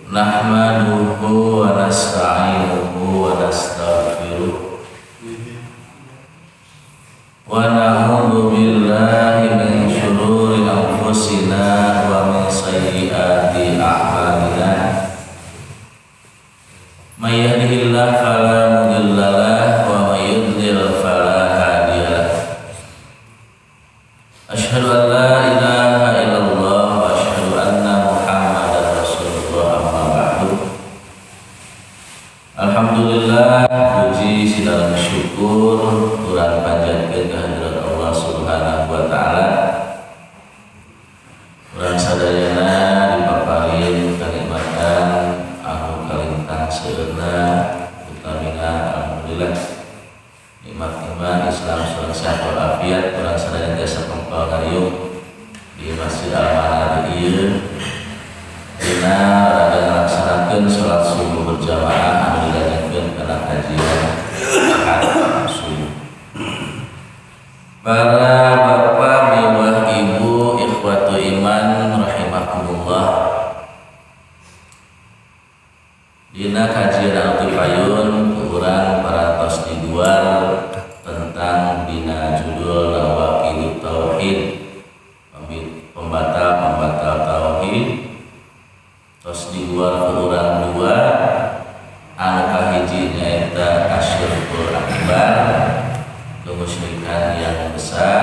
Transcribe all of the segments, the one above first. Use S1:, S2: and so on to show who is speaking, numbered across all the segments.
S1: Nahmaduhu wa nasta'inuhu wa nastaghfiruh wa na'udzu billahi min syururi anfusina wa min sayyiati a'malina. May yahdihillahu fala mudilla lahu wa may yudlil fala hadiya lahu. Asyhadu an la ilaha illallah wa asyhadu anna Muhammadar Rasulullah, amma ba'du. Alhamdulillah, puji sidang syukur urang panjatkeun ka hadirat Allah Subhanahu wa taala. Urang sadayana dipaparin kanikmatan anu kalintang seueurna utamina alhamdulillah. Nikmat iman Islam surang sehat walafiat urang sadayana jasa pempal ngariung di Masjid Al-Manhar ieu dina rada ngalaksanakeun salat subuh berjamaah anu dilanjutkeun kana kajian ahad subuh. Para bapak miwah ibu ikhwatu iman rahimakumullah, dina kajian anu tipayun urang parantos didual tentang dina judul Nawaqidut Tauhid, pembatal tauhid. Tos didual ku urang dua, anu kahiji nyaeta asyirkul akbar, kemusyrikan yang besar,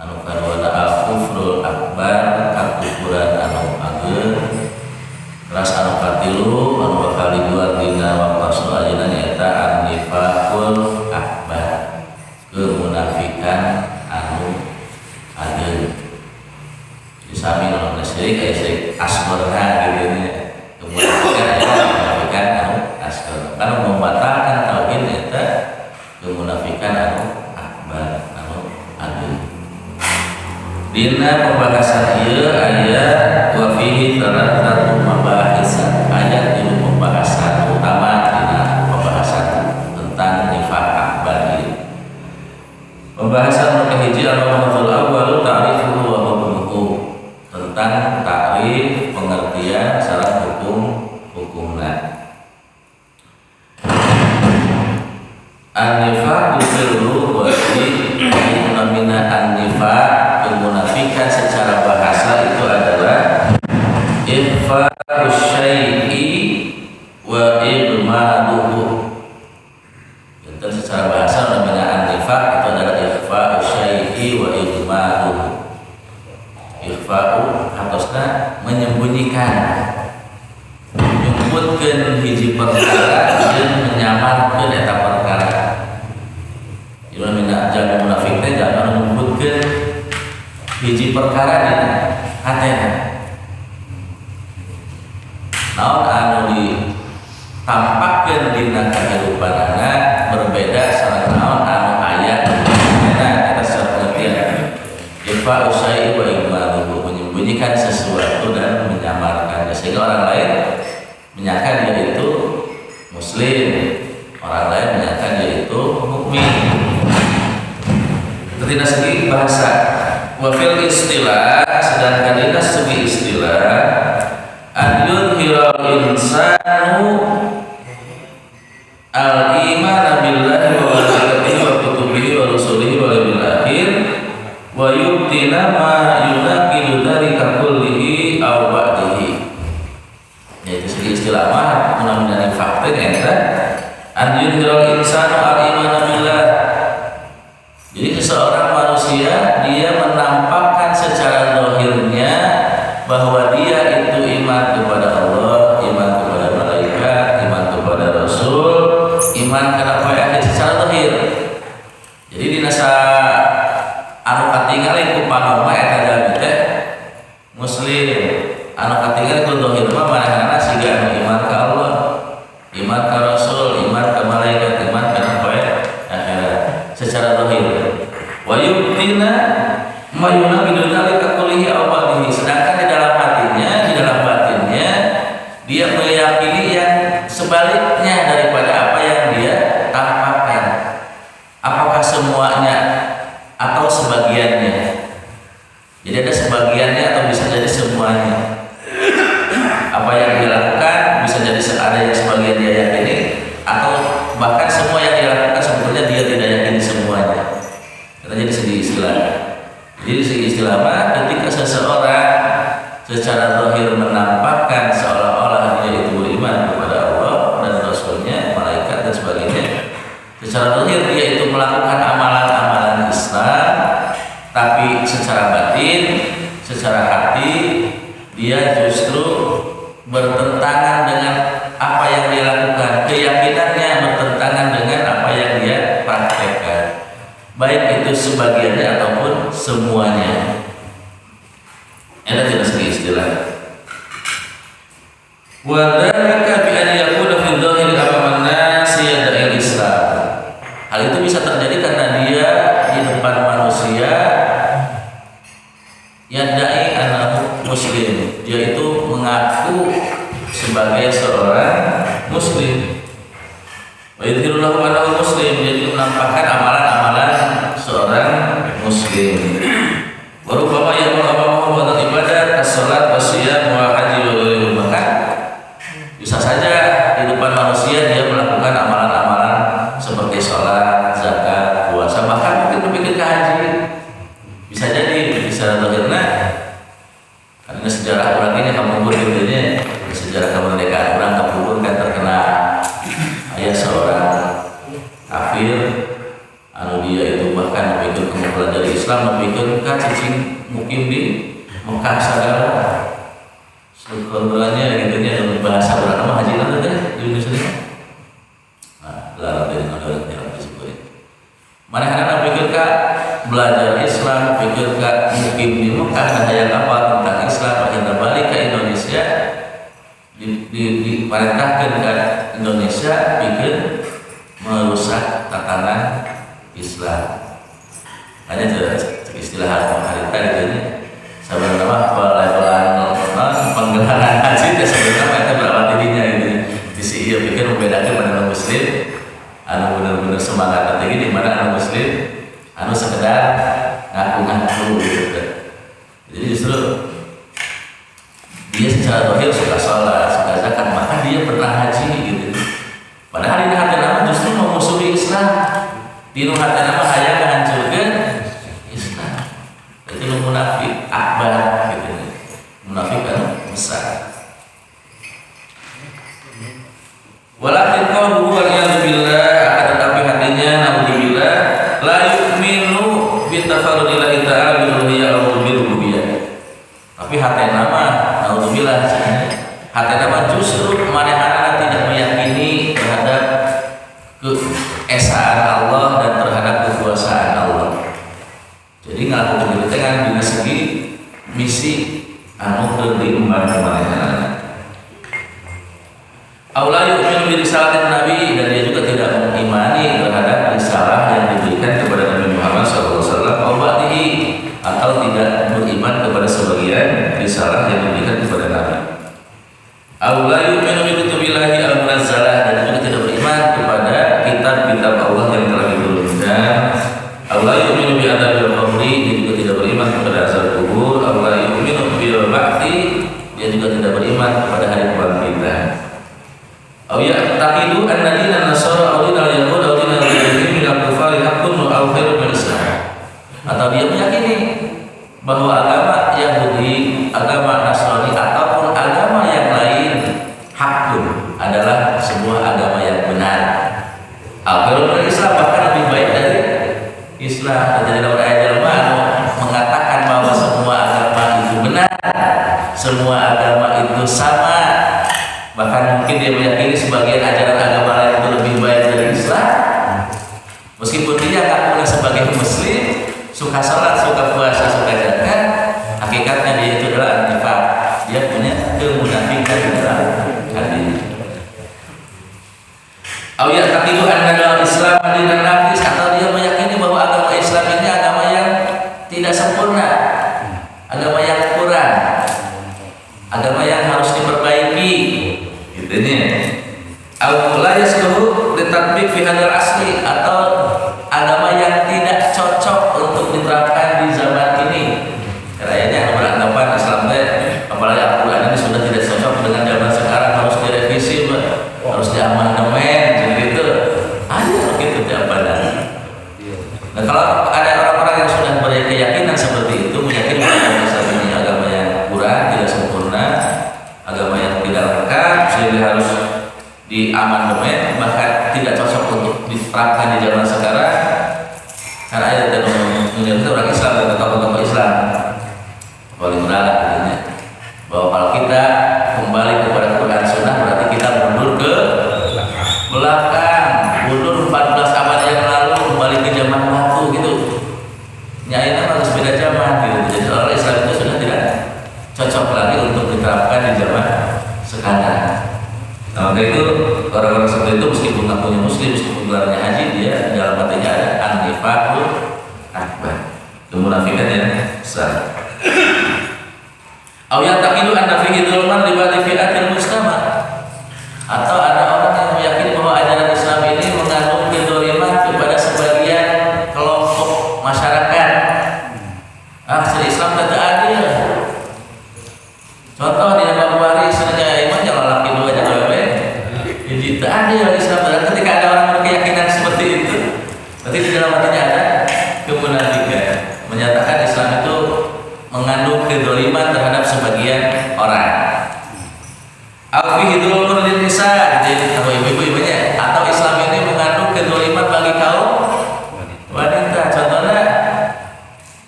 S1: anu kaduana al-kufrul akbar, kakufuran anu ageun. Kelas anu katilu anu bakal didual dina waqtu ayeuna nyaeta an-nifaqul akbar, kemunafikan anu ageun. Di sami nu syirik aya syirik asgharna gitu nya. Kemunafikan aya kemunafikan anu asghar. Kana membatalkan tauhid eta kemunafikan anu akbar anu ageun. Dina pembahasan ieu aya wa fihi thalathatu mabahisan, aya 3 pembahasan utama dina pembahasan tentang nifaq akbar ieu. Pembahasan nu kahiji al-mabhasul awwal ta'rifuhu wa hukmuhu, tentang takrif, pengertian sareng hukumna. An-nifaq fil lughati namina an-nifaq, kemunafikan secara bahasa itu adalah ikhfa'us syai'i wa idmaduhu. Itu secara bahasa namanya an-nifaq itu adalah ikhfa'us syai'i wa idmaduhu. Ikhfa'u harusna menyembunyikan, nyumputkeun hiji perkara jeung menyamarkeun eta perkara. Ieu namina jaga munafik teh jangan nyumputkeun hiji perkara dina hatena. Naon anu ditampakkeun dina kahirupanana berbeda sareng naon anu aya dina eta secara pengertian. Ikhfa'u syai'i wa idmaduhu, menyembunyikan sesuatu dan menyamarkannya sehingga orang lain menyangka dia itu muslim, orang lain menyangka dia itu mukmin. Itu tidak segi bahasa. Wa fil istilah, sedangkan dina segi istilah, an yudhiral insanu al-iman billahi wa malaikatihi wa kutubihi wa rusulihi wal yawmil akhir wa yubtina ma yunaqidu dzalika kullihi aw ba'dihi. Yaitu segi istilah mah namanya nifaq teh eta an yudhiral insanu al-iman billah. Jadi seseorang manusia dia menampakkan secara zahirnya bahwa dia itu iman kepada Allah, iman kepada malaikat, iman kepada Rasul, iman kepada akhir secara zahir. Jadi dina anu katingali ku panoma eta jalmi teh muslim, anu katingali ku zahir mah manehna siga anu iman ka Allah, iman ka Rasul, iman ka malaikat, iman ka sebagiannya atau bisa jadi semuanya. Apa yang dia lakukan bisa jadi ada yang sebagian dia yakini, atau bahkan semua yang dia lakukan sebetulnya dia tidak yakini semuanya. Karena jadi segi istilah. Jadi segi istilah ketika seseorang secara zahir menampakkan seolah-olah dia itu beriman kepada Allah dan Rasulnya, malaikat dan sebagainya, secara zahir dia itu melakukan amalan-amalan Islam, tapi secara batin, secara hati dia justru bertentangan dengan apa yang dia lakukan, keyakinannya bertentangan dengan apa yang dia praktekkan, baik itu sebagiannya ataupun semuanya. Ada tidak segi istilah. Wa dzalika bi an yakuna fi dhahiri amaman nas yada'il Islam. Hal itu bisa terjadi karena dia di depan manusia yadai anahu muslim, dia itu mengaku sebagai seorang muslim. Wa yadhirullahu anahu muslim, dia juga menampakkan amalan-amalan seorang muslim. Baru bapak yang mau buat ibadah, salat, wasiyam, wa haji wa ghairihi. Maka bisa saja di depan manusia dia melakukan amalan-amalan seperti salat, zakat, puasa, bahkan mungkin berpikir ke haji. Bisa jadi bisa terkena karena sejarah orang ini kamu berikutnya sejarah kemerdekaan orang kabur kan terkena ayah seorang kafir anu dia itu bahkan memikir kamu belajar Islam, memikir kan cicing mukim di Mekah segala sekolahnya gitunya dalam bahasa orang nama haji lah deh di Indonesia. Nah, larang dari orang yang disebut. Mana anak pikir kak belajar Islam, pikir kak mukim di Mekah dan yang apa tentang Islam, akhirnya balik ke Indonesia, diperintahkan ke Indonesia, pikir merusak tatanan Islam. Hanya istilah harita gitu ini. Sebenarnya pelabelan penggelaran haji itu sebenarnya itu berawal dirinya ini. Di sini pikir membedakan mana Muslim, anu benar-benar semangat tinggi di mana anu Muslim, anu sekedar ngaku-ngaku gitu. Jadi justru dia secara zahir suka sholat, suka zakat, maka dia pernah haji gitu. Padahal ini hati nama justru memusuhi Islam. Di hati nama hayang menghancurkan Islam. Itu munafik akbar gitu. Munafik kan besar. Walakin qauluhu waliyadzubillah, akan tetapi hatinya naudzubillah la yu'minu bi tafarrudillahi ta'ala bil uluhiyyah aw bil rububiyyah. Tapi hati nama naudzubillah, hati nama justru manehana tidak meyakini terhadap keesaan Allah dan terhadap kekuasaan Allah. Jadi ngalakukan itu dengan dengan segi misi anu teu diemban ka manehana. Aula yu'minu bi risalatin Nabi, dan dia juga tidak mengimani terhadap risalah yang diberikan kepada Nabi Muhammad SAW, atau tidak beriman kepada sebagian risalah yang diberikan kepada Nabi. Aula yu'minu bi kutubillahi al-munazzalah, dan juga tidak beriman kepada kitab-kitab Allah yang telah diturunkan. Aula yu'minu bi adabil qabri, dia juga tidak beriman kepada azab kubur. Aula yu'minu bil ba'ti, dia juga tidak beriman kepada hari kebangkitan. Aw ya'taqidu anna dinan nasara aw dinal yahud aw dinal yahudi min al-kufari haqqun aw khairun min Islam. Atau dia meyakini bahwa agama Yahudi, agama Nasrani ataupun agama yang lain hakun adalah sebuah agama yang benar. Aw khairun min Islam, bahkan lebih baik dari Islam. Jadi dalam ayat al-Qur'an mengatakan bahwa semua agama itu benar, semua agama itu sama. Bahkan mungkin dia meyakini sebagian ajaran agama lain itu lebih baik dari Islam. Meskipun dia ngaku sebagai Muslim, suka sholat, suka puasa, suka zakat, hakikatnya dia itu adalah nifaq. Dia punya kemunafikan dalam hatinya. Aw ya'taqidu anna al-Islam dinun naqis, atau dia meyakini bahwa agama Islam ini agama yang tidak sempurna, agama yang kurang, agama yang harus diperbaiki. Ini aw la yasluhu litatbiq fi hadzal asli, atau agama yang tidak cocok untuk diterapkan di zaman ini. Kayaknya beranggapan di zaman sekarang. Nah, maka itu orang-orang seperti itu meskipun ngakunya muslim, meskipun gelarnya haji, dia dalam hatinya ada an-nifaqul akbar, kemunafikan yang besar. Au yataqidu anna fihi dzulman li ba'di fi'atil mujtama. Atau ada orang yang meyakini bahwa ajaran Islam ini mengandung kedzaliman kepada sebagian kelompok masyarakat. Islam tidak adil. Contoh di dalam waris sengaja iman jangan laki dua jangan bebek. Jadi tidak adil Islam. Dan ketika ada orang berkeyakinan seperti itu, berarti di dalam hatinya ada kemunafikan, menyatakan Islam itu mengandung kedzaliman terhadap sebagian orang. Alfihi dzulmun lin nisa, jadi kalau ibu-ibunya, atau Islam ini mengandung kedzaliman bagi kaum wanita. Contohnya,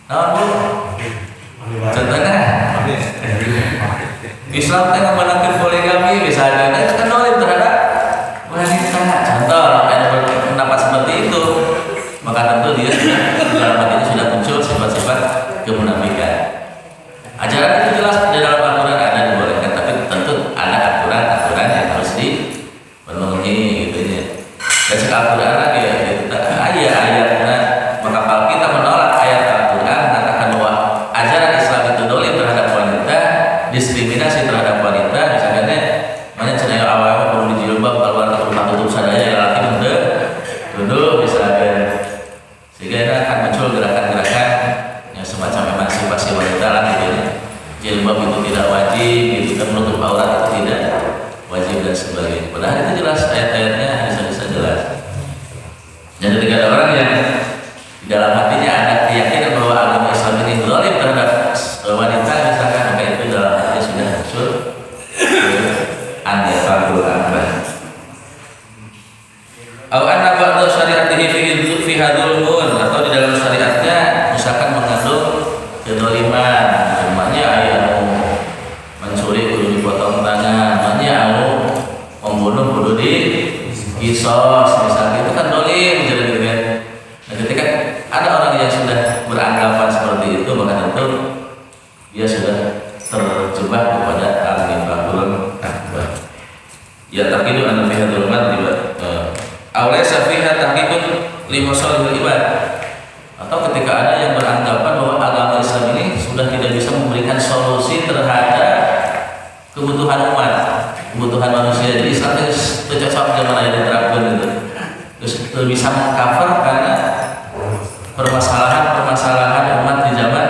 S1: naon Bu? Contohnya, Islam teh membenarkan poligami, misalnya itu kan dolim terhadap wanita. Contoh, ada pendapat seperti itu, maka tentu dia dalam hatinya sudah muncul sifat-sifat kemunafikan. Ajaran itu jelas di dalam Al-Quran ada dibolehkan, tapi tentu ada aturan-aturan yang harus dipenuhi gitu ya. Dan sekarang Al-Quran lagi ya, ayat-ayatnya, maka kalau kita menolak ayat Al-Quran mengatakan bahwa ajaran Islam itu dolim terhadap wanita, diskriminasi terhadap wanita, misalnya banyak cenayang awal-awal perlu dijilbab keluar rumah tutup sadaya laki duduk misalnya, sehingga ini akan muncul gerakan-gerakan yang semacam emansipasi wanita lah gitu ya. Jilbab itu tidak wajib, gitu kan, menutup aurat itu tidak wajib dan sebagainya. Padahal itu jelas ayat-ayatnya bisa jelas. Dan ketika ada orang yang di dalam hatinya ada keyakinan bahwa agama Islam ini zalim terhadap wanita, misalkan, maka itu dalam hatinya sudah muncul an-nifaqul akbar. Au anna ba'da syariatihi fi hadzulmun, atau di dalam syariatnya misalkan mengandung kedzaliman, namanya aya mencuri kudu dipotong tangan, namanya anu membunuh kudu dikisos, misalnya itu kan dolim jadi gitu kan. Nah, ketika ada orang yang sudah beranggapan seperti itu, maka tentu dia sudah terjebak kepada al-nifaqul akbar. Ya taqidu anna fi hadzulman awlaysa fiha tahqiqun li masalihil ibad. Atau ketika ada yang beranggapan bahwa agama Islam ini sudah tidak bisa memberikan solusi terhadap kebutuhan umat, kebutuhan manusia. Jadi Islam itu cocok zaman yang diterapkan itu. Terus bisa mengcover karena permasalahan umat di zaman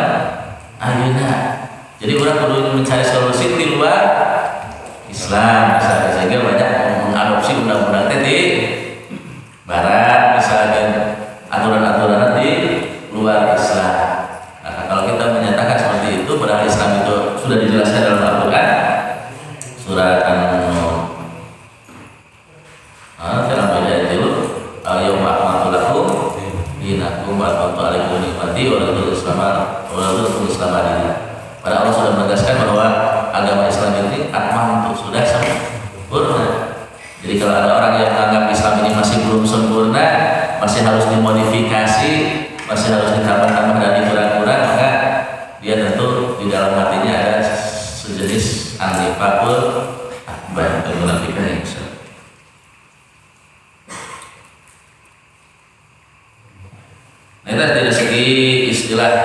S1: ayeuna. Jadi orang perlu mencari solusi di luar Islam, misalnya, sehingga banyak mengadopsi undang-undang di Barat, misalnya aturan-aturan di luar Islam. Nah, kalau kita menyatakan seperti itu, padahal Islam itu sudah dijelaskan dalam Al-Quran, surat An-Nur. Dalam ayat itu, al-yawma akmaltu lakum dinakum wa atmamtu alaykum ni'mati wa raditu Islam adina. Pada Allah sudah menegaskan bahwa agama Islam ini akmal untuk sudah sempurna. Jadi kalau ada orang yang menganggap Islam ini masih belum sempurna, masih harus dimodifikasi, masih harus ditambah-tambah dan dikurang-kurang, maka dia tentu di dalam hatinya ada sejenis an-nifaqul akbar, kemunafikan yang besar. Nah, itu dari segi istilah.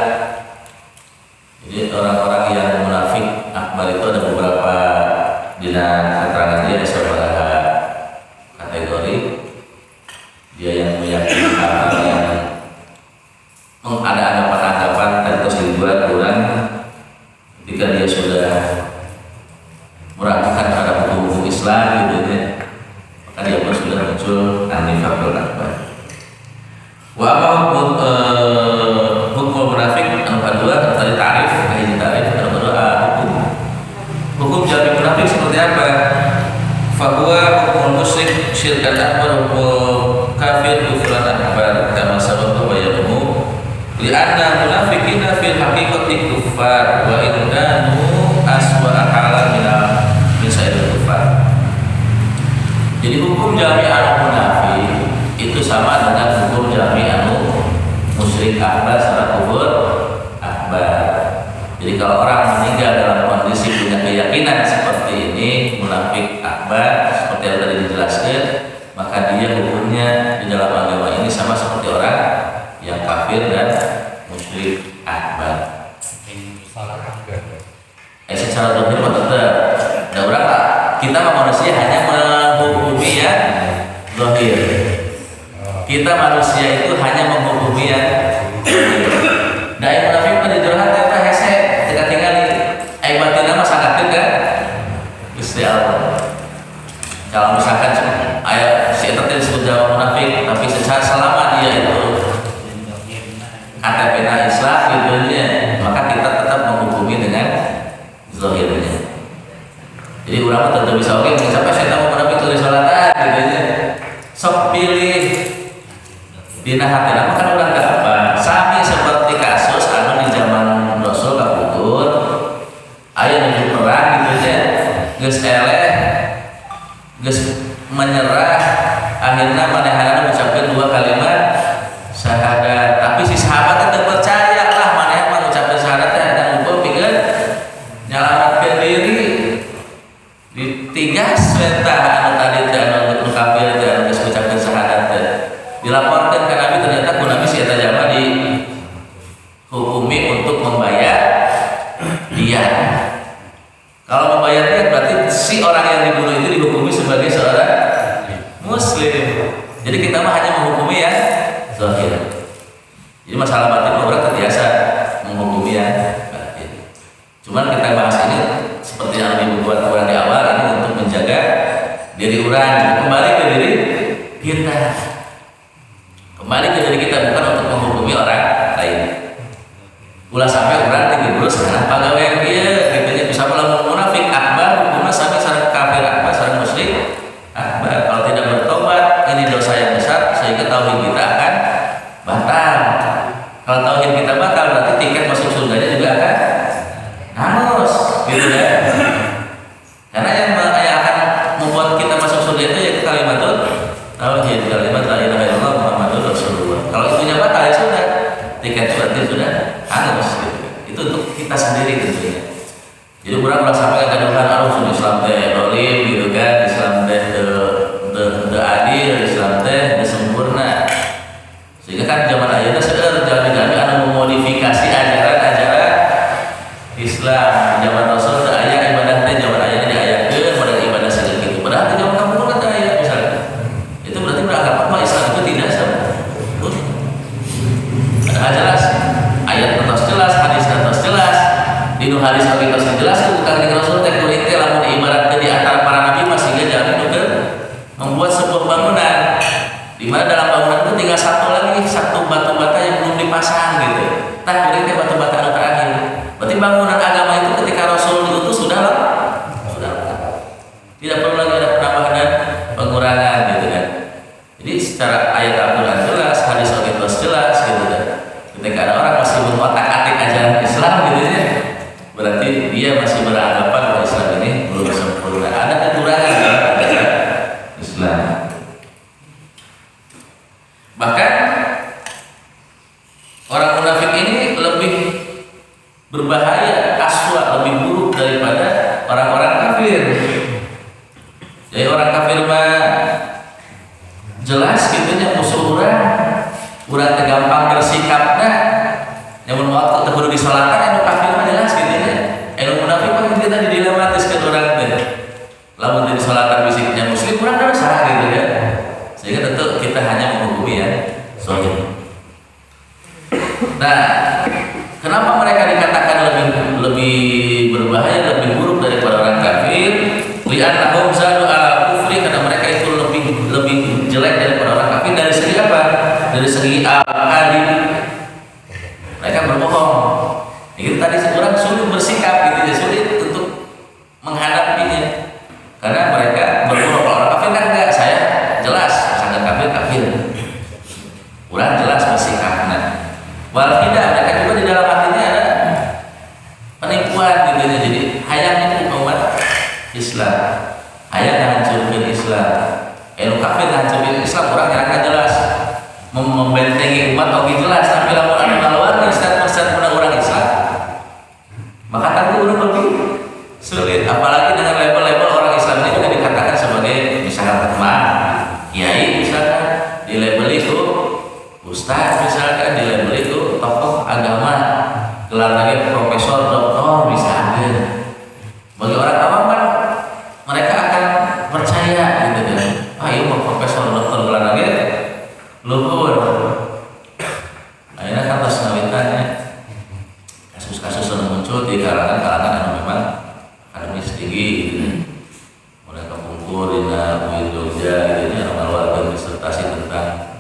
S1: Jadi orang-orang yang munafik akbar itu ada beberapa dengan keterangan dia ada beberapa kategori. Dia yang meyakini hal yang ada anggapan-anggapan dan terus dibuat kurang ketika dia sudah meragukan terhadap hukum Islam gitu ya, maka dia pun sudah muncul an-nifaqul akbar. Wa hukum munafik yang kedua tadi tarif, yang kedua hukum jadi munafik seperti apa? Fahuwa hukum musyrik syirkan akbar, hukum kafir kufran akbar, kama sabaqtu bayanuhu li'anna munafiqina fil haqiqati kuffar wa in kanu aswa halan min sa'iril kuffar. Jadi hukum jami'an munafik itu sama dengan hukum jami'an musyrik akbar secara kufur akbar. Jadi kalau orang meninggal dalam kondisi punya keyakinan seperti ini, munafik akbar seperti yang tadi dijelaskan, maka dia hukumnya di dalam agama ini sama seperti orang yang kafir dan musyrik akbar. Secara dohir tetap ada orang lah. Kita manusia hanya menghukumi yang dohir. Kita manusia itu hanya menghukumi yang dai munafik pada jurhat eta hese teka tingali ai batinna mah sangkakeun kan Gusti Allah. Kalau misalkan aya si eta teh disebut jawa munafik tapi secara selama dia itu KTP-na Islam gitu nya, maka kita tetap menghukumi dengan zahirnya. Jadi urang tentu bisa oke sampai saya tahu munafik tulis salatan gitu nya. Sok pilih dina hatena kan urang kapan sami seperti kasus anu di zaman Rasul kapungkur aya nuju perang gitu nya geus eleh geus menyerah akhirna manehna mengucapkan dua kalimat syahadat tapi si sahabat teh percaya lah maneh mengucapkan syahadat teh dan umpul pikeun nyalamatkeun diri ditigas eta anu tadi teh anu kafir teh anu geus ngucapkeun syahadat teh dilaporkan ke Nabi, ternyata Nabi si eta jalma dihukumi untuk membayar diat. Kalau membayar diat berarti si orang yang dibunuh itu dihukumi sebagai seorang muslim. Jadi kita mah hanya menghukumi ya zahir. Jadi masalah batin orang terbiasa menghukumi ya batin. Cuman kita bahas ini seperti yang dibuat orang di awal ini untuk menjaga diri orang, kembali ke diri kita. Kembali ke diri kita bukan untuk menghukumi orang lain. Ulah sampai orang tinggi dulu sekarang pagawe dia gitu bisa melamun munafik akbar hukumnya sampai sareng kafir akbar sareng musyrik akbar. Kalau tidak bertobat ini dosa yang besar sehingga tauhid kita akan batal. Kalau tauhid kita batal berarti tiket masuk surganya juga akan hangus gitu ya. Karena yang akan membuat kita masuk surga itu yaitu kalimat tauhid, kalimat la ilaha illallah Muhammadur Rasulullah. Kalau itunya batal ya sudah, tiket berarti sudah hangus gitu. Itu untuk kita sendiri tentunya. Jadi orang sampai kegaduhan arus Islam teh dolim gitu kan, Islam teh de adil, Islam teh de sempurna. Sehingga kan zaman ayeuna seueur jalan-jalan anu memodifikasi ajaran-ajaran Islam. Zaman Rasul teh aya ibadah teh zaman ayeuna diayakeun model ibadah saeutik kitu. Padahal zaman kamu kan aya misalnya. Itu berarti beragama apa Islam itu tidak sempurna. Ada jelas ayat terus jelas, hadis terus jelas. Di nu hadis terus jelas itu bukan di Rasul teh kuring teh lamun ibaratkeun di antara para nabi masih jalan itu membuat sebuah bangunan di mana dalam bangunan itu tinggal satu batu bata yang belum dipasang gitu. Tah kuring teh batu bata anu terakhir. Berarti bangunan agama itu ketika Rasul diutus sudah lengkap. Tidak perlu lagi ada penambahan dan pengurangan gitu kan. Jadi secara ayat Al-Quran jelas, hadis terus jelas gitu kan. Ketika ada orang masih mengotak-atik ajaran Islam gitu ya, berarti dia masih beranggapan bahwa Islam ini belum sempurna. Ada kekurangan dalam ajaran Islam. Bahkan orang munafik ini lebih berbahaya, aswa, lebih buruk daripada orang-orang kafir. Jadi orang kafir mah jelas gitunya musuh urang teh gampang bersikapna nyamun waktu teh kudu disalahkan anu kafir mah jelas gitunya. Anu munafik mah kita dilematiskeun urang teh. Lamun teu disalahkan bisiknya muslim urang dosa gitu ya. Sehingga tentu kita hanya menghukumi ya zahir. Nah, kenapa mereka dikatakan lebih berbahaya, lebih buruk daripada orang kafir? Li'annahum zadu ala kufri, karena mereka itu lebih jelek daripada orang kafir dari segi apa? Dari segi al-kadhib. Mereka berbohong. Itu tadi orang sulit bersikap gitu ya, sulit untuk menghadapinya. Karena mereka berbohong. Kalau orang kafir kan enggak, saya jelas sangat kafir. Orang jelas bersikapnya. Walau tidak, mereka juga di dalam hatinya ada penipuan gitu ya. Jadi hayangnya itu umat Islam, hayang hancurkan Islam. Kafir hancurkan Islam, orang yang jelas membentengi umat oke jelas. Tapi lamun anu ngaluarkeun statement-statement orang Islam, maka tentu orang lebih Sulit, apalagi dengan label-label orang Islam ini juga dikatakan sebagai misalkan teman, kiai misalkan, di label itu ustaz misalkan, di label itu tokoh agama, gelar lagi profesor, doktor misalkan. Bagi orang awam kan mereka akan percaya gitu kan. Ah iya mau profesor, doktor, gelar lagi luhur. Akhirnya kan terus ngawitannya kasus-kasus yang muncul di kalangan yang memang akademis tinggi gitu. Mereka kumpul di UIN Jogja gitu ya, melakukan disertasi tentang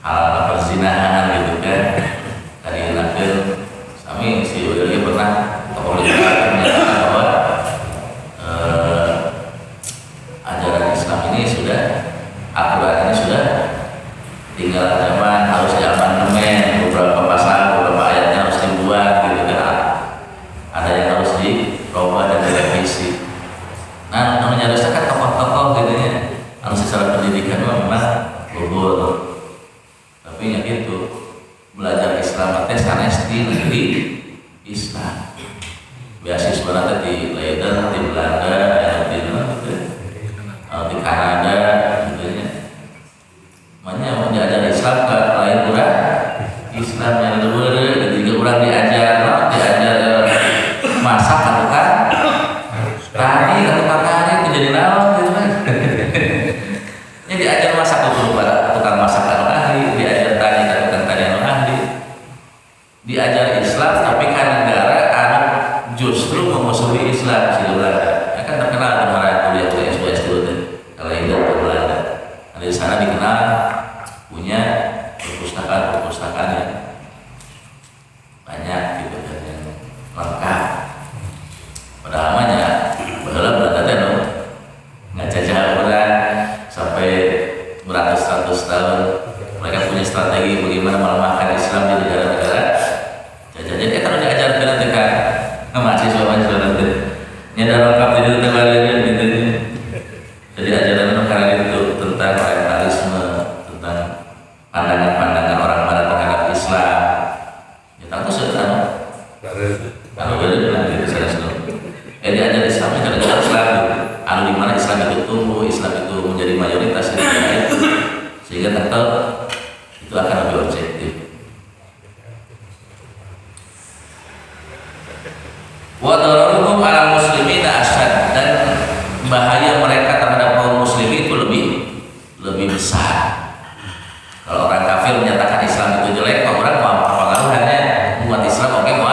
S1: hal perzinahan gitu kan. Tadi nakil kami si Willy pernah tokoh menyatakan bahwa ajaran Islam ini sudah Al-Quran ini sudah tinggal zaman, harus diamandemen, beberapa pasal, beberapa ayatnya harus dibuat gitu kan. Ada yang harus dirubah dan direvisi. Nah, namanya harusnya kan tokoh-tokoh gitu ya. Harus secara pendidikan memang gugur. Tapi ya gitu, belajar Islam teh sanes di negeri Islam. Beasiswa nanti di Leiden, di Belanda, di Kanada gitu ya. Makanya mau diajar Islam ke lain kurang Islam yang luar juga kurang diajar masak atau kan tani atau tani itu jadi naon gitu kan. Ya diajar masak itu pada tukang masak atau ahli, diajar tani atau tukang tani atau ahli, diajar Islam tapi kan negara anu justru memusuhi Islam si Belanda. Ya kan terkenal kemarin kuliah S2 dulu tuh kalau Inggris ke Belanda. Nah, di sana dikenal punya perpustakaan yang banyak gitu kan yang lengkap. Padahal namanya bahwa Belanda teh ngajajah orang sampai beratus-ratus tahun. Mereka punya strategi bagaimana melemahkan Islam di negara-negara jajah. Jadi kalau diajarkan nanti kan mahasiswa nanti nyadar lengkap di negara gitu. Jadi ajaran karena itu tentang orientalisme, tentang pandangan-pandangan orang barat terhadap Islam. Ya tentu sudah kalau bilang gitu saya selalu. Diajar Islam itu adalah Islam. Anu di mana Islam itu tumbuh, Islam itu menjadi mayoritas di negara itu, sehingga tentu itu akan lebih objektif. Wa dararuhum 'ala muslimina asyad, dan bahaya mereka terhadap kaum muslim itu lebih besar. Kalau orang kafir menyatakan Islam itu jelek, orang mau apa pengaruhannya? Umat Islam oke mau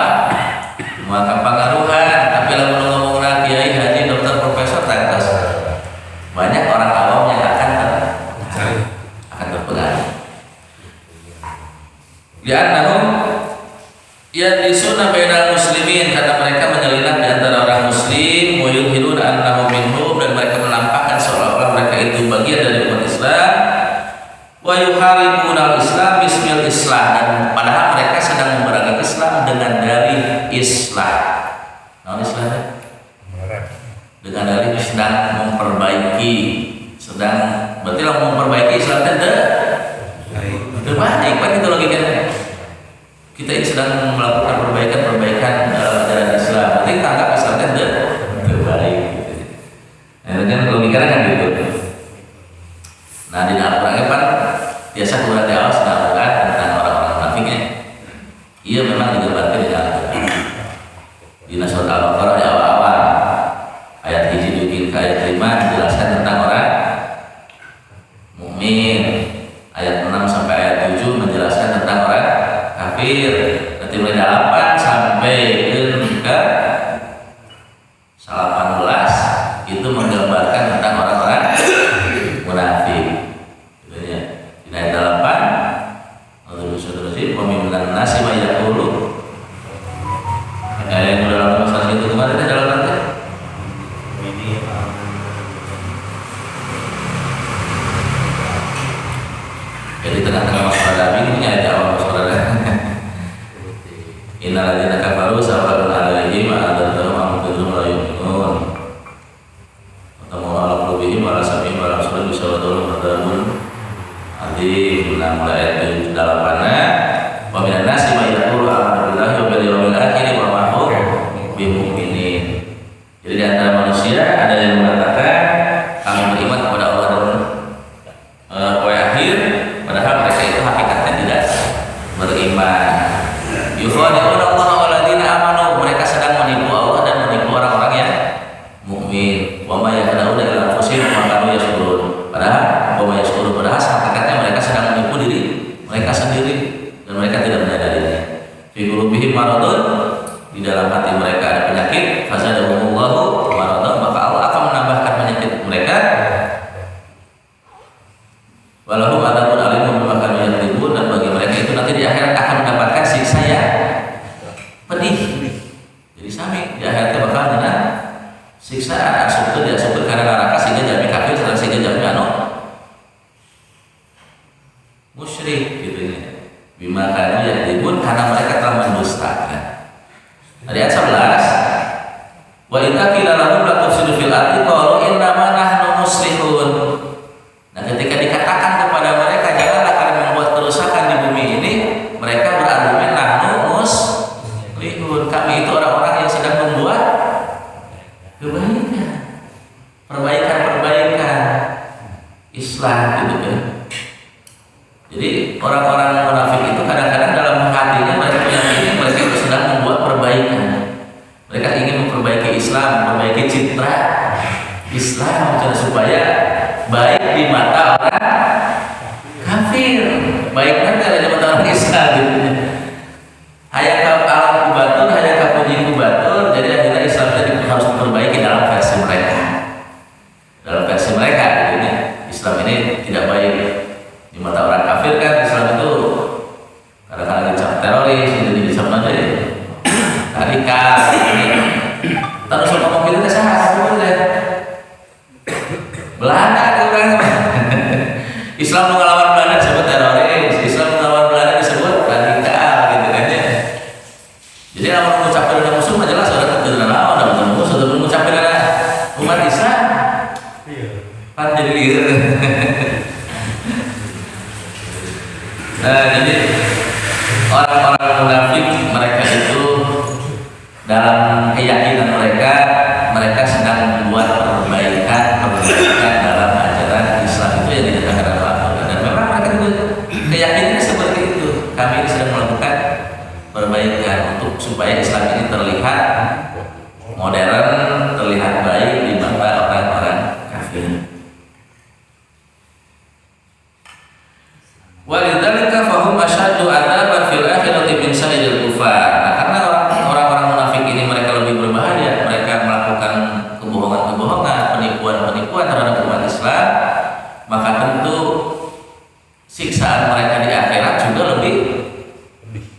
S1: apa pengaruhan? Tapi lalu ngomong kiai, haji, dokter, profesor, terus banyak orang awam yang akan terpengaruh. Li'annahum yadlisuna bainal muslimin, karena mereka menyelinap di antara orang muslim, wa yuhiduna annahum minhum, dan mereka menampakkan seolah-olah mereka itu bagian dari umat Islam, wa yuharibuna al-islam bismil islah, dan padahal mereka sedang memerangi Islam dengan dalih islah. Nah, islah dengan dalih sedang memperbaiki, berarti lah memperbaiki Islam tanda terbaik kan itu logikanya. Kita ini sedang melakukan perbaikan ajaran Islam, berarti kita anggap Islam tanda terbaik gitu. Nah, kan logikanya kan gitu. Nah, di Al-Quran kan biasa keluar di awal sedang tentang orang-orang munafiknya. Iya memang digambarkan di Al-Quran. Di Surat Al-Baqarah di awal-awal ayat 1 ke ayat 5 menjelaskan tentang orang mukmin. Ayat 6 sampai ayat 7 menjelaskan tentang orang kafir. Nanti mulai 8 sampai ke 18 itu menggambarkan tentang orang-orang munafik. Gitu ya. Di ayat 8 pemimpin nasi banyak dulu. Yang dalam masalah itu kemarin dalam nanti. Jadi tengah-tengah masalah ini ada awal masalah. Innal ladzina kafaru sawa'un 'alaihim a'adzartahum am tunzirum la yu'minun. Jadi di antara manusia ada yang mengatakan kami beriman kepada Allah dan hari akhir, padahal mereka itu hakikatnya tidak beriman. Yukhadi'una Allah waladina amanu, mereka sedang menipu Allah dan menipu orang-orang yang mukmin. Wa ma yakhda'una illa anfusahum wa ma kanu yashkurun. Padahal hakikatnya mereka sedang menipu diri mereka sendiri dan mereka tidak menyadarinya. Fi qulubihim maradun, di dalam hati mereka ada penyakit. Fazadahumullahu maradun, maka Allah akan menambahkan penyakit mereka. Walahum adzabun alimun bima kanu yakdzibun, dan bagi mereka itu nanti di akhirat akan mendapatkan siksa yang pedih. Jadi sami di akhirat bakal kena siksaan asupkeun karena neraka sehingga jami kafir sehingga jami anu musyrik gitu ya. Bima kanu yakdzibun, karena mereka telah mendustakan. Ayat 11, wa idza qila lahum la tufsidu fil ardi qalu innama nahnu muslihun. Nah, ketika dikatakan kepada mereka janganlah kalian membuat kerusakan di bumi ini, mereka berargumen nahnu muslihun, kami itu orang-orang yang sedang membuat perbaikan Islam gitu kan. Jadi orang-orang munafik itu kadang-kadang dalam hatinya mereka meyakini mereka sedang membuat perbaikan. Mereka ingin memperbaiki Islam, memperbaiki citra Islam supaya baik di mata orang kafir, baik nanti di mata orang Islam gitu. Hayang ka alam kubatur, hayang ka puji kubatur, jadi akhirnya Islam tadi harus memperbaiki dalam versi mereka. Dalam versi mereka gitu ya. Islam ini tidak baik di mata orang kafir kan. Islam itu kadang-kadang dicap teroris, jadi dicap aja radikal ini. Terus ngomong gitu teh saha deh. Belanda kan Islam mengelawan Belanda disebut teroris, Islam mengelawan Belanda disebut radikal gitu kan ya. Jadi kalau mengucapkan dengan musuh jelas orang terkenal lawan dan musuh, sudah mengucapkan dengan umat Islam. Kan jadi gitu. Nah, jadi orang-orang munafik mereka itu dalam keyakinan mereka sedang membuat perbaikan dalam ajaran Islam itu yang dikatakan Allah. Dan memang mereka juga keyakinannya seperti itu. Kami ini sedang melakukan perbaikan untuk supaya Islam ini terlihat modern, terlihat baik di mata orang-orang kafir. Walidzalika fahum asyaddu adzaban fil akhirati min sa'iril kufar. Nah, karena orang-orang munafik ini mereka lebih berbahaya, mereka melakukan kebohongan-kebohongan, penipuan-penipuan terhadap umat Islam, maka tentu siksaan mereka di akhirat juga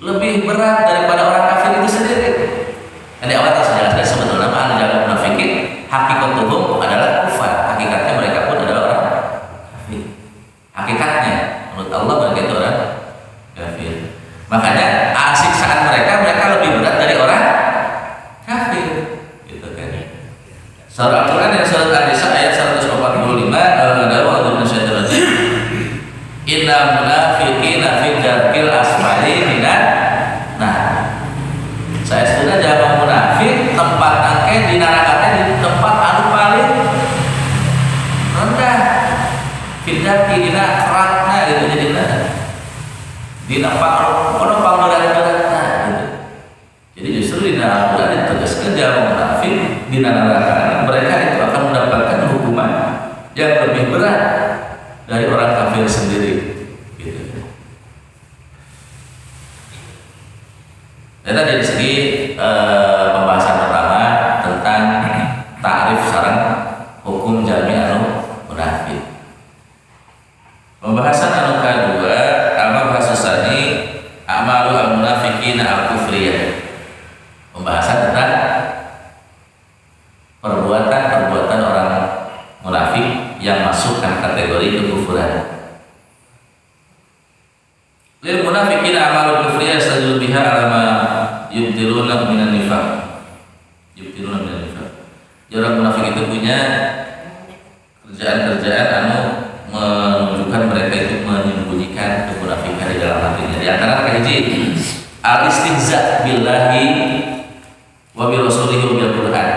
S1: lebih berat daripada orang kafir itu sendiri. Jadi awal saya jelaskan sebetulnya adalah munafikin hakikatuhum adalah kufar. Hakikatnya mereka pun adalah orang kafir. Hakikatnya menurut Allah mereka itu orang kafir. Makanya siksaan mereka lebih berat dari orang kafir, gitu kan. Surah Al-Quran yang surat An-Nisa ayat 145 ada wa'adun nasyaitan rajim. Innal munafiqina fi darkil asfali minan. Nah, saya sudah jawab munafik tempat angke di neraka di tempat anu paling rendah. Fidarki dina keratna gitu jadinya. Dina pang berat-beratna gitu. Jadi justru di neraka ditegaskan jawab munafik di neraka mereka itu akan mendapatkan hukuman yang lebih berat dari orang kafir sendiri gitu. Dan dari segi pembahasan pertama tentang ta'rif sareng hukum jami anu munafik. Pembahasan anu kedua, bahasa sani amalu al-munafiqina al-kufriyah. Pembahasan tentang perbuatan orang munafik yang masuk ke kategori kekufuran. Lil munafiqina amalu kufriyah sajul biha alama yubtiluna minan nifaq. Yubtiluna minan nifaq. Orang munafik itu punya kerjaan-kerjaan anu menunjukkan mereka itu menyembunyikan kemunafikan di dalam hatinya. Di antara hiji al-istihza billahi wa bi rasulihi bil Qur'an.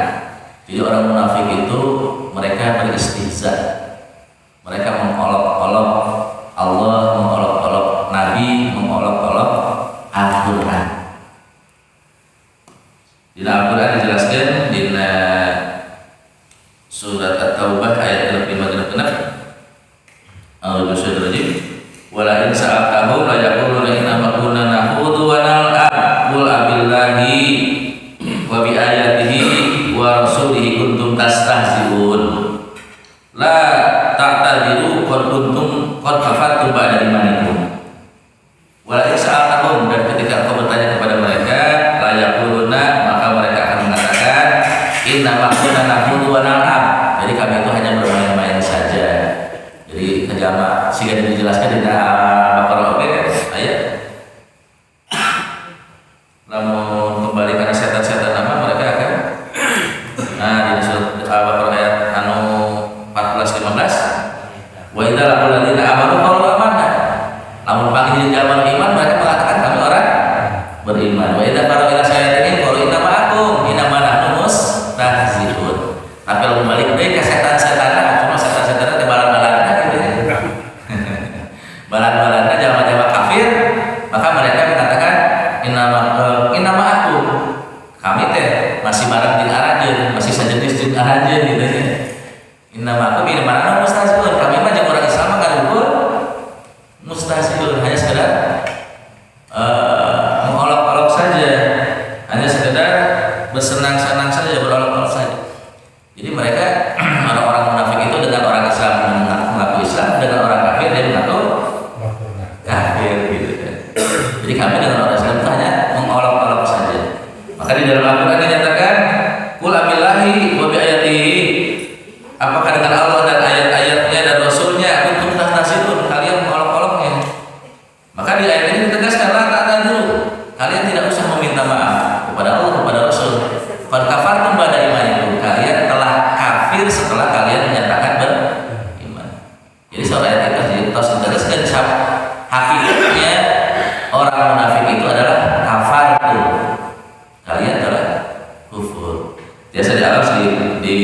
S1: Jadi orang munafik itu mereka beristihza, mereka mengolok-olok Allah, mengolok-olok Nabi, mengolok-olok Al-Quran. Di Al-Quran dijelaskan di surat At-Taubah ayat 5 wala in sa'altahum la yaquluna inna ma kunna nakhudhu wa nal'ab qul abillahi wa bi ayatihi wa rasulihi kuntum tastahzi'un la ta'tadiru qad kafartum ba'da imanikum. Wala in sa'altahum, dan ketika engkau bertanya kepada mereka, la yaquluna, maka mereka akan mengatakan inna ma kunna nakhudhu wa nal'ab, jadi kami itu hanya bermain-main saja. Jadi kejama sehingga dijelaskan di Al-Baqarah ayat. Namun kembali karena setan-setan nama mereka akan di surat Al-Baqarah ayat 14-15. Wa idza laqul ladzina amanu qalu amanna. Namun panggil zaman iman mereka mengatakan kami orang beriman. Wa idza qalu ila sayyidatin qalu inna ma'akum inna ma nahnu mustahzi'un. Tapi kalau balik deui ka setan-setan, cuma setan-setan teh balan-balan balan-balannya jamaah-jamaah kafir, maka mereka mengatakan inna ma'aku, kami teh masih barang jeung arajeun, masih sajenis jeung arajeun gitu ya. Inna ma'aku inna ma'ana mustahzi'un, kami mah jeung orang Islam kan ukur mustahzi'un, hanya sekedar mengolok-olok saja, hanya sekedar bersenang-senang saja, berolok-olok saja. Jadi mereka orang-orang munafik itu dengan orang Islam mengaku Islam, dengan orang kafir dia mengaku kafir gitu kan. Jadi kami dengan orang Islam itu hanya mengolok-olok saja. Maka di dalam Al-Quran dinyatakan qul abillahi wa bi ayatihi, apakah dengan Allah dan ayat-ayatnya dan Rasulnya kuntum tastahzi'un, kalian mengolok-oloknya. Maka di ayat ini ditegaskan la ta'tadzuru, kalian tidak usah meminta maaf kepada Allah, kepada Rasul. Qad kafartum ba'da imanikum, kalian telah kafir setelah kalian menyatakan beriman. Jadi soal ayat itu ditegaskan hakikatnya orang munafik itu adalah kafartu, kalian adalah kufur. Biasa di Arab di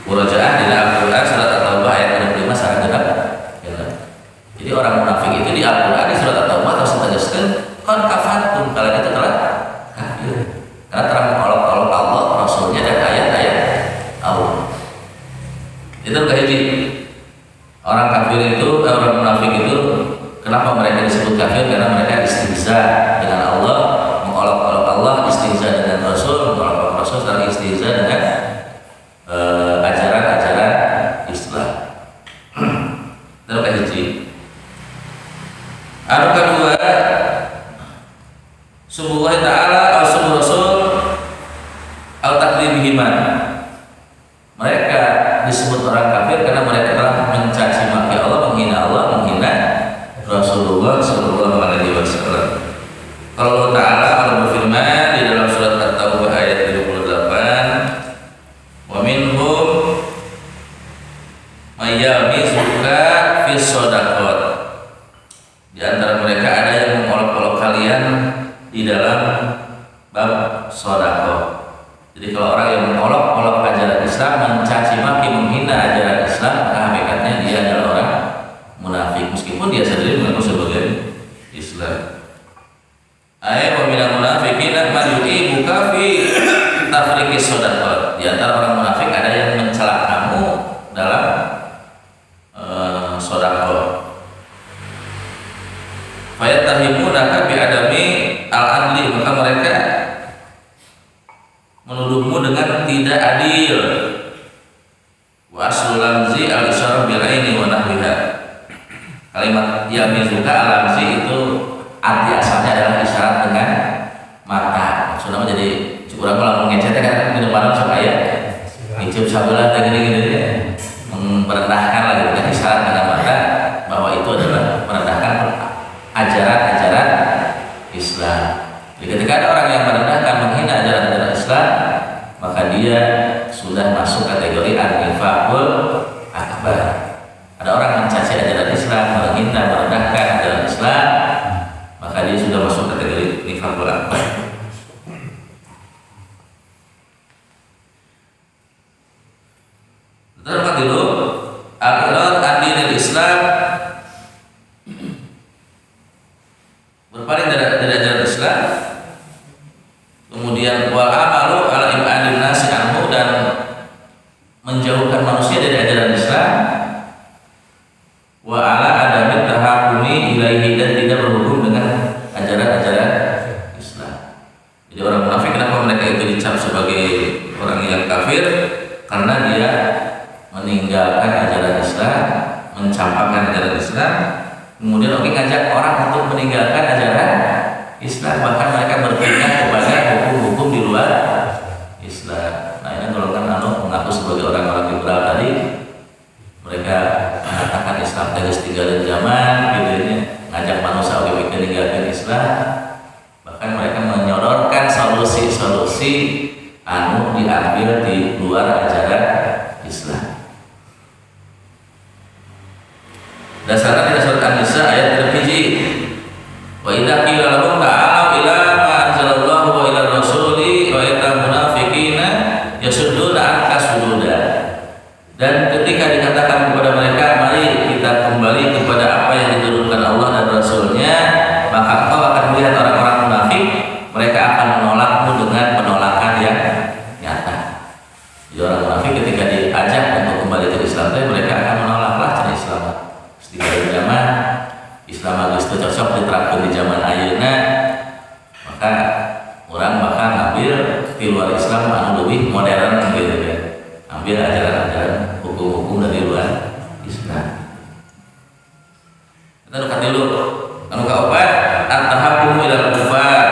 S1: Murojaah di Al-Quran surat At-Taubah ayat 65 sangat genap. Jadi orang munafik itu di Al-Quran di surat At-Taubah terus ditegaskan kon kafartum, kalian itu telah kafir karena telah mengolok-olok Allah, Rasulnya dan ayat-ayat Allah. Itu kayak orang kafir itu, orang munafik itu, kenapa mereka disebut kafir? Karena mereka istihza dengan Allah, mengolok-olok Allah, istihza dengan Rasul, mengolok-olok Rasul, dan istihza dengan ajaran-ajaran Islam. Itu kayak anu kedua, subhanallah ta'ala al-sumur Rasul al-takrimihimah. Mereka disebut orang kafir karena mereka telah mencaci maki Allah, menghina Rasulullah sallallahu alaihi wasallam. Kalau Ta'ala Allah berfirman di dalam surat At-Taubah ayat 38, wa minhum may yamizuka fis shadaqat. Di antara mereka ada yang mengolok-olok kalian di dalam bab sedekah. Jadi kalau orang yang mengolok-olok ajaran Islam, mencaci maki, menghina ajaran Islam, maka hakikatnya dia adalah orang munafik meskipun dia sendiri mengaku sebagai Islam. Ayat wa minal munafiqina man yu'ibuka fi tafriqis shadaqat. Di antara orang munafik ada yang mencela kamu dalam sedekah. Fayattahimunaka bi adami al-adli, maka mereka menuduhmu dengan tidak adil. Wa aslul lamzi al-isyarah bil aini wa nahwiha. Kalimat yamizuka al-lamzi itu arti asalnya adalah isyarat dengan mata. Maksudnya jadi urang kalau ngecet kan di depan supaya ngicip sabelah teh gini-gini merendahkan lagi dengan isyarat dengan mata bahwa itu adalah merendahkan ajaran-ajaran Islam. Jadi ketika ada orang yang merendahkan, menghina ajaran-ajaran Islam, maka dia sudah masuk kategori an-nifaqul akbar. Ada orang mencaci ajaran Islam, menghina, merendahkan ajaran Islam, maka dia sudah masuk kategori nifaqul akbar. Terus dulu al-irad an dinil Islam, berpaling dari ajaran Islam, kemudian wal amalu ala ibadin nasi anhu, dan menjauhkan manusia dari ajaran Islam, wa ala adami tahakumi ilaihi, dan tidak berhubung dengan ajaran-ajaran Islam. Jadi orang munafik, kenapa mereka itu dicap sebagai orang yang kafir? Karena dia meninggalkan ajaran Islam, mencampakkan ajaran Islam, kemudian ngajak orang untuk meninggalkan ajaran Islam, bahkan mereka berpindah kepada hukum-hukum di luar Islam. Nah, ini golongan mengaku sebagai orang-orang liberal tadi, mereka mengatakan Islam tegas tinggalin zaman, gitu, ngajak manusia untuk meninggalkan Islam, bahkan mereka menyodorkan solusi-solusi diambil di luar ajaran Islam. Dasarnya di surat An-Nisa ayat 7. Wa idza qila lahum ta'alu ila ma anzalallahu wa ila rasuli wa ila munafiqina yasudduna anka sududa. Dan ketika dikatakan kepada mereka, mari kita kembali kepada apa yang diturunkan Allah dan Rasulnya, maka engkau akan melihat orang-orang munafik, mereka akan menolakmu dengan penolakan yang nyata. Jadi orang munafik ketika diajak untuk kembali ke Islam, mereka akan menolaklah cara Islam. Di zaman Islam agak cocok diterapkan di zaman ayeuna, maka orang bakal ngambil di luar Islam anu lebih modern gitu ya. Ambil ajaran-ajaran hukum-hukum dari luar Islam. Kita lihat dulu anu kaopat at-tahakum ila kufar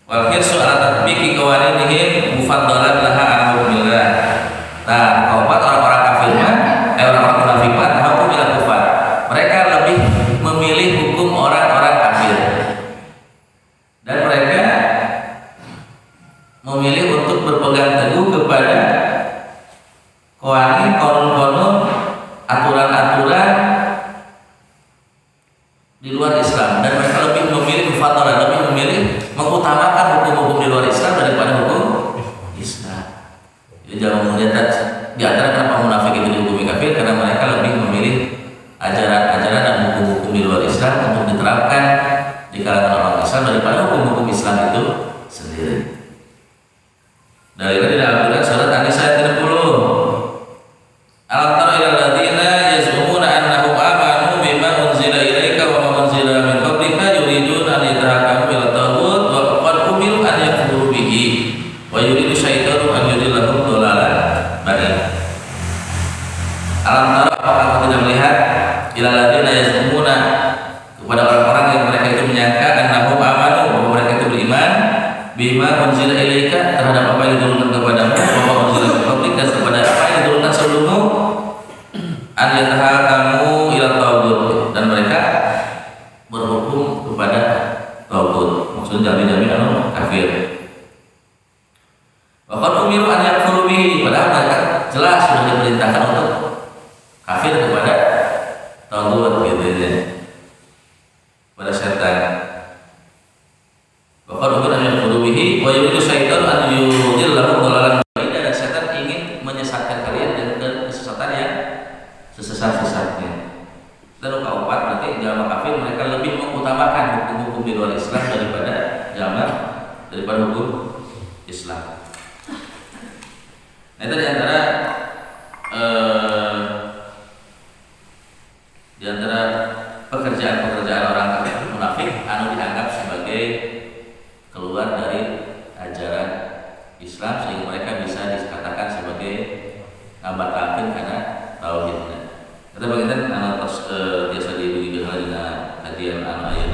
S1: wal hirsu ala tatbiqi qawaninihim mufaddalan laha an hukmillah. Nah, kaopat orang-orang kafir mah orang-orang munafik mah tahakum ila kufar. Mereka lebih memilih hukum orang-orang kafir. Dan mereka memilih untuk berpegang teguh kepada konon-konon aturan-aturan di luar Islam, dan mereka lebih memilih mufaddala, lebih memilih mengutamakan hukum-hukum di luar Islam daripada hukum Islam. Jadi jangan melihat di antara kenapa munafik itu dihukumi kafir, karena mereka lebih memilih ajaran-ajaran dan hukum-hukum di luar Islam untuk diterapkan di kalangan orang Islam daripada hukum-hukum Islam itu sendiri. Dari ini Al-Quran surat An-Nisa ayat 30. Alam tara ilal ladzina yaz'umuna annahum amanu bima unzila ilaika wa ma unzila min qablika yuriduna an yatahakamu ila taghut wa qad umiru an yakfuru bihi wa yuridu syaitanu an yudillahum dhalalan ba'ida. Alam tara, apakah kamu tidak melihat ilal ladzina yaz'umuna, kepada orang-orang yang mereka itu menyangka annahum amanu, bahwa mereka itu beriman, bima unzila ilaika, terhadap apa yang diturunkan kepadamu, wa unzila min qablik, dan kepada apa yang diturunkan sebelummu, an yatahakamu ila taghut, dan mereka berhukum kepada taghut, maksudnya jami-jami kafir. Wa qad umiru an yakfuru bihi, padahal mereka jelas sudah diperintahkan untuk kafir kepada taghut, gitu ya, pada setan. Bahkan untuk yang kudubihi wa yuridu syaitan an yudillahum dhalalan ba'ida, dan setan ingin menyesatkan kalian dengan kesesatan yang sesat-sesatnya. Dan keempat, berarti jamaah kafir mereka lebih mengutamakan hukum-hukum di luar Islam daripada hukum Islam. Nah, itu di antara pekerjaan-pekerjaan orang munafik anu dianggap sebagai keluar dari ajaran Islam, sehingga mereka bisa dikatakan sebagai ngabatakeun karena tauhidna. Kita bagian anu biasa dibagi dengan kajian anu aya